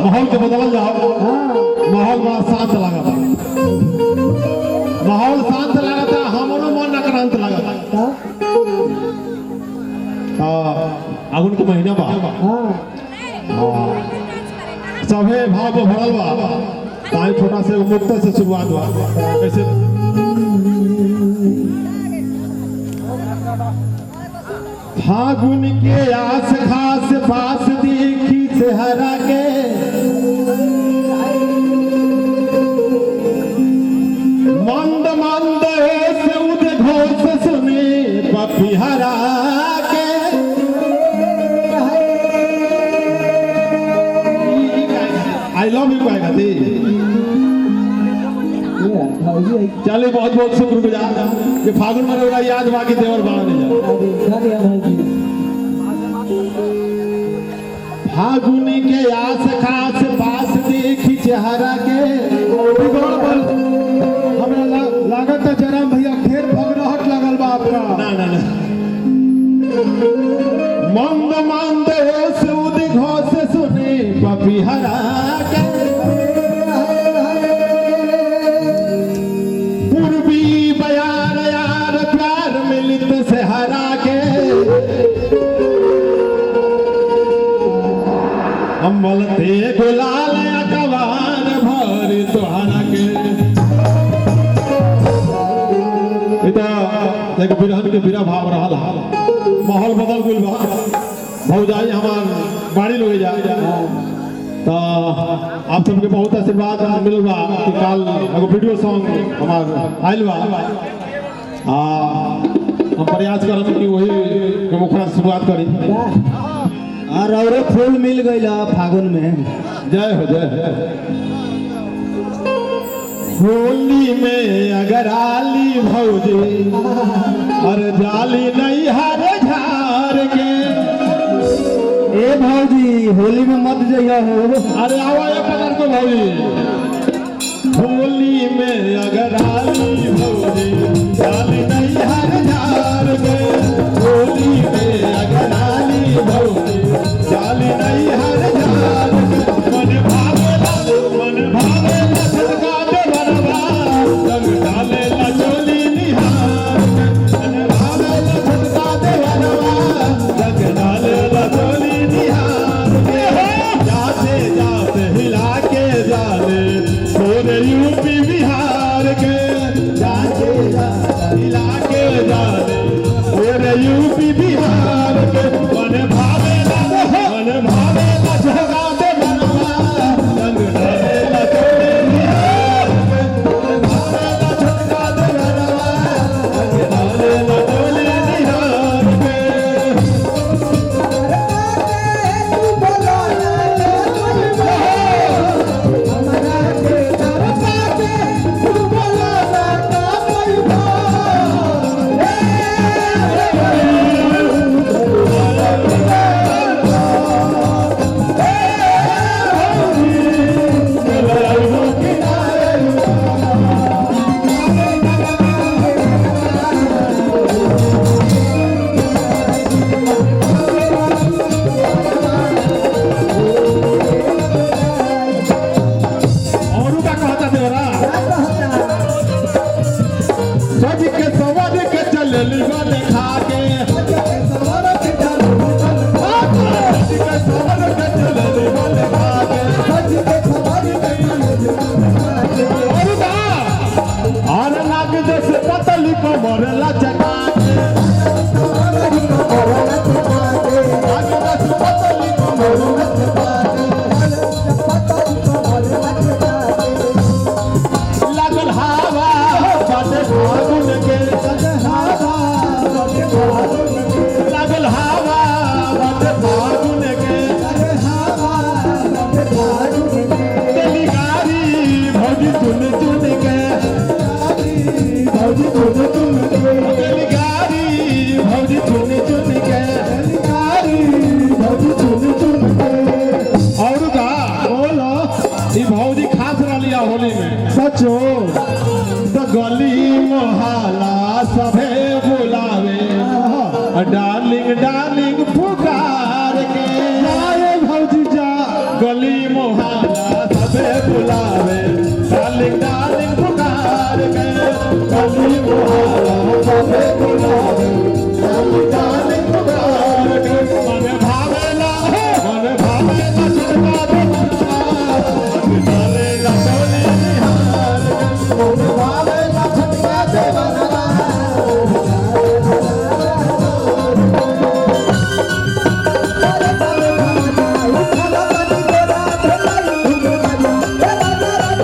माहौल के बदल जाओ। माहौल बड़ा शांत लगा था, माहौल शांत लगा था, हमारो मन अक्रांत लगा था। अगुन के महीना बा सभे भाव भरल बा। ताई छोटा से मुक्त से शुरुआत हुआ कैसे फागुन के आस खास पास देखी चेहरा के मंद मंद से उद घोष सुने पपिहरा के आई लव यू कहेगा दी। चलिए बहुत बहुत शुक्रगुजार ये फागुन में रहा याद बाकी देवर बाड़ा नहीं फागुन के आस खास पास देखी चेहरा के हमरा लागत है जराम भैया ढेर भगरहट लगल बा आपका। ना ना ना मंद मंद से उद घोष सुने पपिहरा के पूर्वी बयार यार प्यार मिलित से हरा के अम्बल ते गुलाल अकवार भर तोहरा के देखो बिरहन के बिरा भाव रहा माहौल बदल गुल बा भौजाई हमार बाड़ी लोग जा तो आप सबके बहुत आशीर्वाद मिल बा कि काल एगो वीडियो सॉन्ग हमार आइल बा हम प्रयास करब कि वही के मुखरा शुरुआत करी और फूल मिल गई फागुन में। जय हो होली में अगर आली भौजी और जाली नहीं हर झार के ए भौजी होली में मत जइया हो। अरे आवा ये पकड़ को भौजी होली में अगर आली भौजी जाली नहीं हर झार के होली में अगर आली भौजी जाली नहीं हर झार के मन भावे सदका दे बरवा रंग डाले ला चोली निहार मन भावे सदका दे बरवा रंग डाले ला चोली निहार जाते जाते हिला के जाले पूरे यूपी बिहार के जाते जाते हिला के जाले पूरे यूपी बिहार के मन भावे ला झगा दे बनवा रंग डाले ला चोली निहार मन भावे ला झगा दे बनवा रंग डाले ला चोली निहार के औरू का कहता देवरा सज के सवर के चलली बन खा के सज के सवर के चलली बन खा के औरू का और नाग जैसे पतली कमर लचका के नाग जैसे पतली कमर लचका लागल हवा बाटे फागुन के लागल हवा बाटे फागुन के तेली गारी भौजी चुन चुन के तेली गारी भौजी चुन चुन के और का बोलो ई भौजी खास रलिया होली में सचो तो गली मोहल्ला सभे बुलावे डार्लिंग डार्लिंग पुकार के आए भौजी जा गली मोहाला सबे बुलावे डार्लिंग डार्लिंग पुकार के गली मोहाला सबे बुलावे डार्लिंग डार्लिंग पुकार के मन भावेला छुटका दे मन डालेला डोली निहार के मन भावेला छुटका दे Thank you.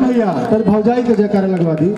भैया तर भौजाई के जयकारा लगवा दी।